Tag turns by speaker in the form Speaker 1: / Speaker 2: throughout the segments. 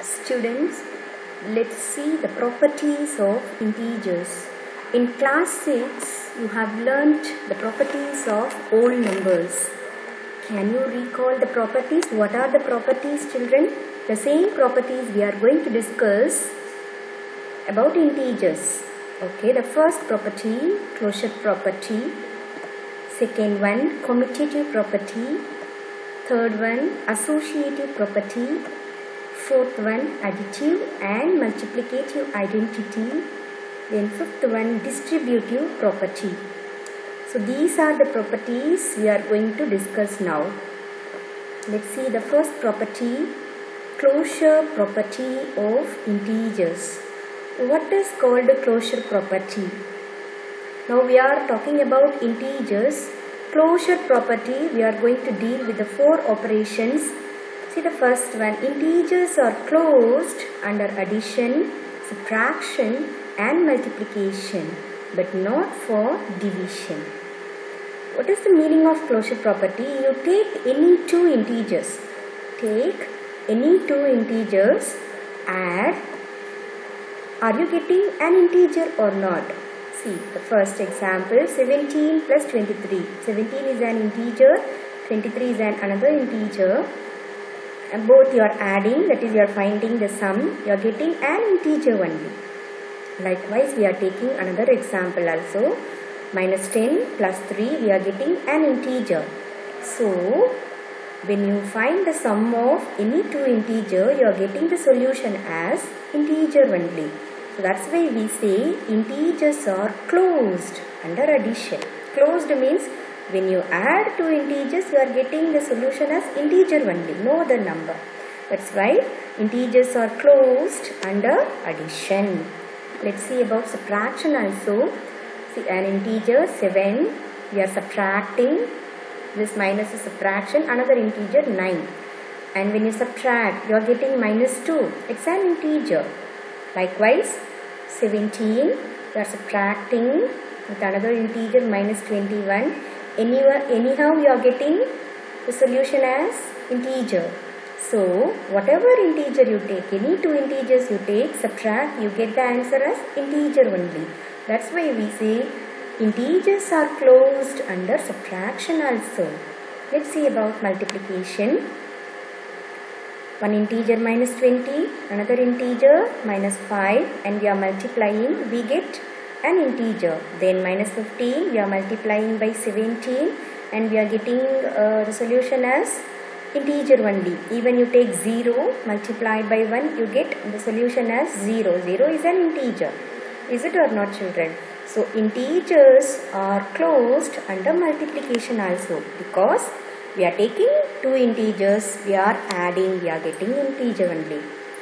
Speaker 1: Students, let's see the properties of integers. In class 6, you have learnt the properties of whole numbers. Can you recall the properties? What are the properties, children? The same properties we are going to discuss about integers. Okay, the first property, closure property. Second one, commutative property. Third one, associative property. Fourth one, additive and multiplicative identity. Then fifth one, distributive property. So these are the properties we are going to discuss now. Let's see the first property, closure property of integers. What is called a closure property? Now we are talking about integers. Closure property, we are going to deal with the four operations. See the first one, integers are closed under addition, subtraction and multiplication, but not for division. What is the meaning of closure property? You take any two integers, add. Are you getting an integer or not? See the first example, 17 plus 23. 17 is an integer, 23 is another integer. And both you are adding, that is you are finding the sum, you are getting an integer only. Likewise, we are taking another example also. Minus 10 plus 3, we are getting an integer. So, when you find the sum of any two integer, you are getting the solution as integer only. So, that's why we say integers are closed under addition. Closed means when you add two integers, you are getting the solution as integer only, no other number. That's why integers are closed under addition. Let's see about subtraction also. See an integer 7, we are subtracting, this minus is subtraction, another integer 9. And when you subtract, you are getting minus 2, it's an integer. Likewise, 17, we are subtracting with another integer minus 21. Anyhow, you are getting the solution as integer. So, whatever integer you take, any two integers you take, subtract, you get the answer as integer only. That's why we say integers are closed under subtraction also. Let's see about multiplication. One integer minus 20, another integer minus 5, and we are multiplying, we get an integer. Then minus 15, we are multiplying by 17 and we are getting the solution as integer only. Even you take 0 multiplied by 1, you get the solution as 0. 0 is an integer. Is it or not, children? So integers are closed under multiplication also, because we are taking two integers, we are adding, we are getting integer only.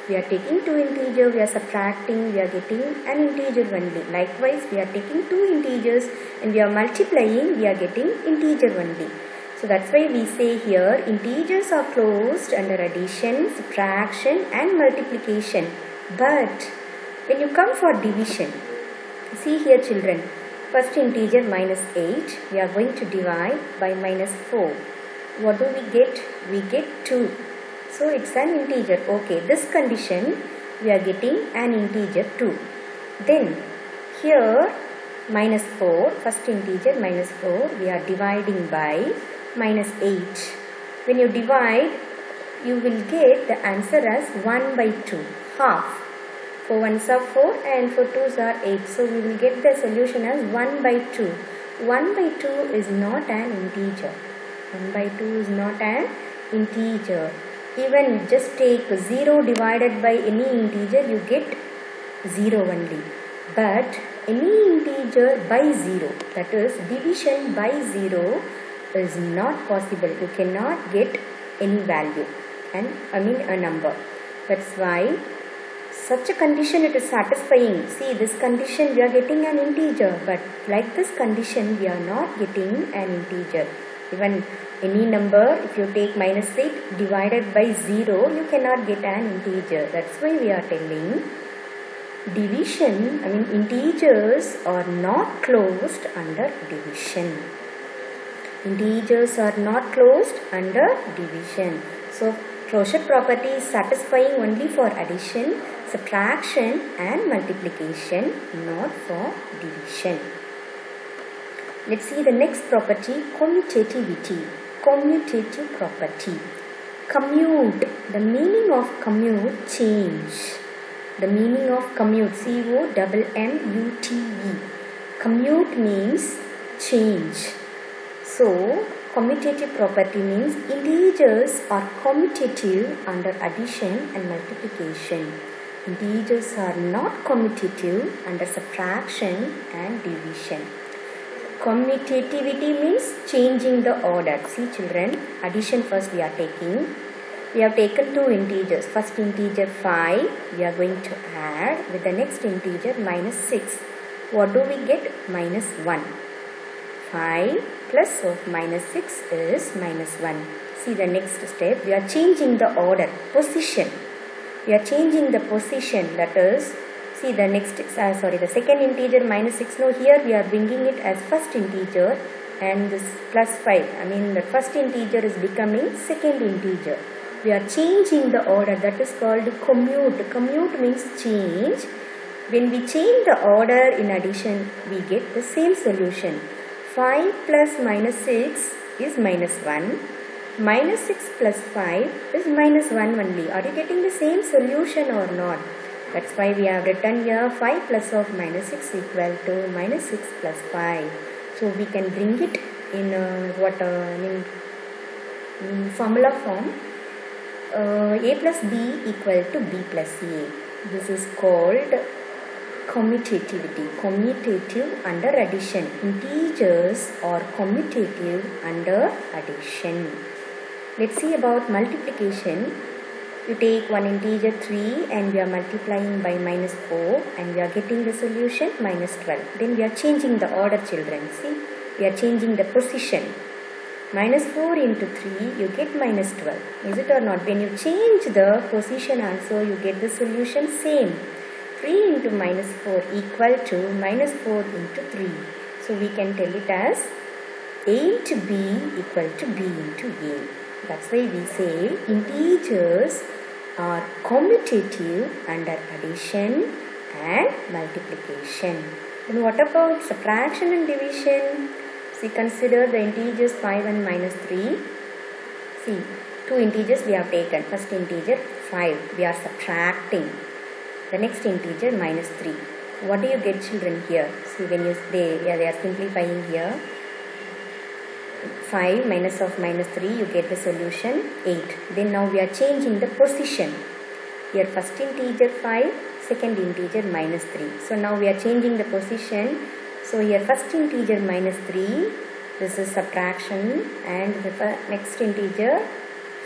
Speaker 1: We are taking two integers, we are subtracting, we are getting an integer only. Likewise, we are taking two integers and we are multiplying, we are getting integer only. So that's why we say here integers are closed under addition, subtraction and multiplication. But when you come for division, see here children, first integer minus 8, we are going to divide by minus 4. What do we get? We get 2. So it's an integer. Okay, this condition we are getting an integer 2. Then here minus 4, first integer minus 4, we are dividing by minus 8. When you divide, you will get the answer as 1 by 2, half. 4 ones are 4 and 4 twos are 8. So we will get the solution as 1 by 2. 1 by 2 is not an integer. 1 by 2 is not an integer. Even just take 0 divided by any integer, you get 0 only. But any integer by 0, that is division by 0, is not possible. You cannot get any value, and a number. That's why such a condition it is satisfying. See, this condition we are getting an integer, but like this condition we are not getting an integer. Even any number, if you take minus 8 divided by 0, you cannot get an integer. That's why we are telling division, integers are not closed under division. Integers are not closed under division. So Closure property is satisfying only for addition, subtraction and multiplication, not for division. Let's see the next property, commutativity. Commutative property. Commute. The meaning of commute change. The meaning of commute, C-O-M-M-U-T-E. Commute means change. So, commutative property means integers are commutative under addition and multiplication. Integers are not commutative under subtraction and division. Commutativity means changing the order. See children, addition first we are taking. We have taken two integers. First integer 5 we are going to add with the next integer minus 6. What do we get? Minus 1. 5 plus of minus 6 is minus 1. See the next step. We are changing the order, position. We are changing the position, that is, see the next, the second integer minus 6. Now here we are bringing it as first integer and this plus 5. The first integer is becoming second integer. We are changing the order, that is called commute. Commute means change. When we change the order in addition, we get the same solution. 5 plus minus 6 is minus 1. Minus 6 plus 5 is minus 1 only. Are you getting the same solution or not? That's why we have written here 5 plus of minus 6 equal to minus 6 plus 5. So we can bring it in formula form. A plus B equal to B plus A. This is called commutativity. Commutative under addition. Integers are commutative under addition. Let's see about multiplication. You take one integer 3 and we are multiplying by minus 4 and we are getting the solution minus 12. Then we are changing the order, children. See, we are changing the position. Minus 4 into 3, you get minus 12. Is it or not? When you change the position also, you get the solution same. 3 into minus 4 equal to minus 4 into 3. So we can tell it as A into B equal to B into A. That's why we say integers are commutative under addition and multiplication. Then what about subtraction and division? See, consider the integers 5 and minus 3. See, two integers we have taken. First integer 5, we are subtracting. The next integer minus 3. What do you get, children, here? See, when they are simplifying here. 5 minus of minus 3, you get the solution 8. Then now we are changing the position. Here first integer 5, second integer minus 3. So now we are changing the position. So here first integer minus 3, this is subtraction, and the next integer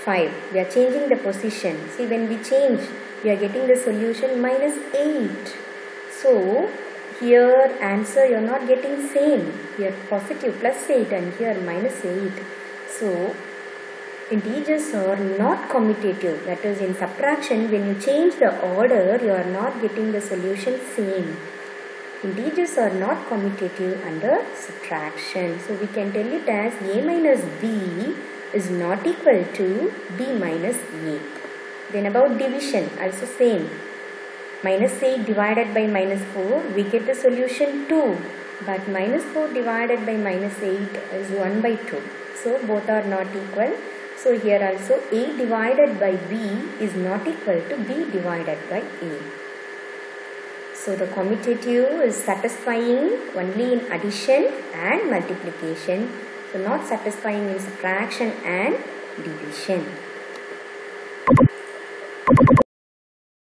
Speaker 1: 5. We are changing the position. See, when we change, we are getting the solution minus 8. So here answer you are not getting same. Here positive plus 8 and here minus 8. So integers are not commutative. That is, in subtraction, when you change the order, you are not getting the solution same. Integers are not commutative under subtraction. So we can tell it as A minus B is not equal to B minus A. Then about division, also same. Minus 8 divided by minus 4, we get the solution 2. But minus 4 divided by minus 8 is 1 by 2. So both are not equal. So here also A divided by B is not equal to B divided by A. So the commutative is satisfying only in addition and multiplication. So not satisfying in subtraction and division.